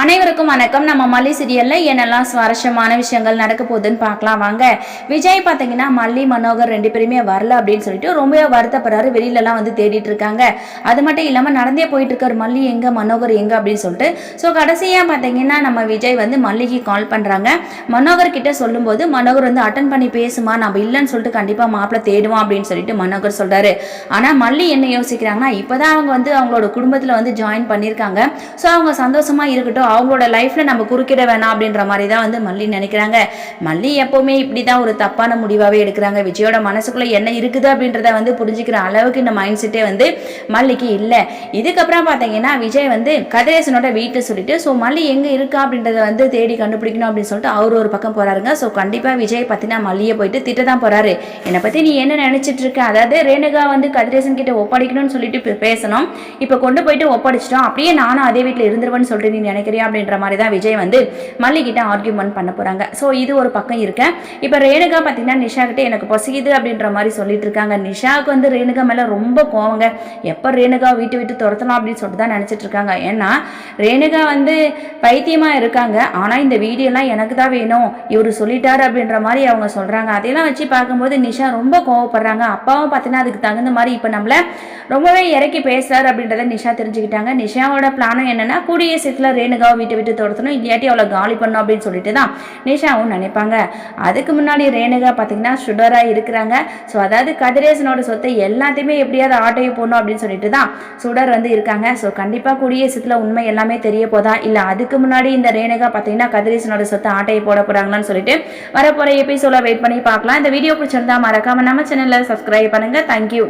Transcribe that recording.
அனைவருக்கும் வணக்கம். நம்ம மல்லி சீரியல்ல என்னெல்லாம் சுவாரஸ்யமான விஷயங்கள் நடக்க போகுதுன்னு பார்க்கலாம் வாங்க. விஜய் பார்த்தீங்கன்னா மல்லி மனோகர் ரெண்டு பேருமே வரல அப்படின்னு சொல்லிட்டு ரொம்ப வருத்தப்படுறாரு. வெளியிலலாம் வந்து தேடிட்டு இருக்காங்க. அது மட்டும் இல்லாமல் நடந்தே போயிட்டு இருக்காரு, மல்லி எங்க மனோகர் எங்க அப்படின்னு சொல்லிட்டு. ஸோ கடைசியாக பார்த்தீங்கன்னா நம்ம விஜய் வந்து மல்லிக்கு கால் பண்ணுறாங்க. மனோகர் கிட்ட சொல்லும்போது மனோகர் வந்து அட்டன் பண்ணி பேசுமா, நம்ம இல்லைன்னு சொல்லிட்டு கண்டிப்பாக மாப்பிள்ளை தேடுவோம் அப்படின்னு சொல்லிட்டு மனோகர் சொல்றாரு. ஆனால் மல்லி என்ன யோசிக்கிறாங்கன்னா, இப்போதான் அவங்க வந்து அவங்களோட குடும்பத்தில் வந்து ஜாயின் பண்ணியிருக்காங்க. ஸோ அவங்க சந்தோஷமா இருக்கட்டும், அவங்களோட லைஃப்ல நம்ம குறுக்கிட வேணாம் அப்படின்ற மாதிரி தான் வந்து மல்லி நினைக்கிறாங்க. மல்லி எப்பவுமே இப்படிதான் ஒரு தப்பான முடிவாவே எடுக்கிறாங்க. விஜயோட மனசுக்குள்ள என்ன இருக்குது அப்படின்றத வந்து புரிஞ்சுக்கிற அளவுக்கு இந்த மைண்ட் செட்டே வந்து மல்லிக்கு இல்லை. இதுக்கப்புறம் பார்த்தீங்கன்னா விஜய் வந்து கதிரேசனோட வீட்டை சொல்லிட்டு ஸோ மல்லி எங்க இருக்கா அப்படின்றத வந்து தேடி கண்டுபிடிக்கணும் அப்படின்னு சொல்லிட்டு அவர் ஒரு பக்கம் போறாருங்க. ஸோ கண்டிப்பா விஜய் பத்தினா மல்லியை போயிட்டு திட்ட தான் போறாரு. என்னை பத்தி நீ என்ன நினைச்சிட்டு இருக்க, அதாவது ரேணுகா வந்து கதிரேசன் கிட்ட ஒப்படைக்கணும்னு சொல்லிட்டு பேசணும், இப்போ கொண்டு போயிட்டு ஒப்படைச்சிட்டோம், அப்படியே நானும் அதே வீட்டில் இருந்துருவேன்னு சொல்லிட்டு நீ நினைக்கிறியா அப்படின்ற மாதிரி தான் விஜய் வந்து மல்லி கிட்ட ஆர்கியூமெண்ட் பண்ண போறாங்க. ஸோ இது ஒரு பக்கம் இருக்க. இப்போ ரேணுகா பார்த்தீங்கன்னா நிஷா கிட்ட எனக்கு பசிக்குது அப்படின்ற மாதிரி சொல்லிட்டு இருக்காங்க. நிஷாவுக்கு வந்து ரேணுகா மேல ரொம்ப கோவங்க. எப்போ ரேணுகா வீட்டு விட்டு துரத்தலாம் அப்படின்னு சொல்லிட்டு தான் நினைச்சிட்டு இருக்காங்க. ஏன்னா ரேணுகா வந்து பைத்தியமா இருக்காங்க. ஆனா இந்த வீடியோலாம் எனக்கு தான் வேணும், இவரு சொல்லிட்டாரு அப்படின்ற மாதிரி அவங்க சொல்றாங்க. அதையெல்லாம் வச்சு பார்க்கும்போது நிஷா ரொம்ப கோவப்படுறாங்க. அப்பாவும் பார்த்தீங்கன்னா அதுக்கு தகுந்த மாதிரி இப்போ நம்மள ரொம்பவே இறக்கி பேசுறாரு அப்படின்றத நிஷா தெரிஞ்சுக்கிட்டாங்க. நிஷாவோட பிளானும் என்னன்னா கூடிய சீக்கிரம் ரேணுகா வீட்டை விட்டு துரத்தணும், இல்லாட்டி அவளை காலி பண்ணும் அப்படின்னு சொல்லிட்டு தான் நிஷாவும் நினைப்பாங்க. அதுக்கு முன்னாடி ரேணுகா பார்த்தீங்கன்னா சுடராக இருக்கிறாங்க. ஸோ அதாவது கதிரேசனோட சொத்தை எல்லாத்தையுமே எப்படியாவது ஆட்டையை போடணும் அப்படின்னு சொல்லிட்டு தான் சுடர் வந்து இருக்காங்க. ஸோ கண்டிப்பாக கூடிய சீக்கிரம் உண்மை எல்லாமே தெரிய போதா, இல்லை அதுக்கு முன்னாடி இந்த ரேணுகா பார்த்தீங்கன்னா கதிரேசனோட சொத்தை ஆட்டையை போட போறாங்களான்னு சொல்லிட்டு வரப்போற எபிசோட வெயிட் பண்ணி பார்க்கலாம். இந்த வீடியோ பிடிச்சிருந்தா மறக்காம நம்ம சேனலை சப்ஸ்கிரைப் பண்ணுங்க. தேங்க்யூ.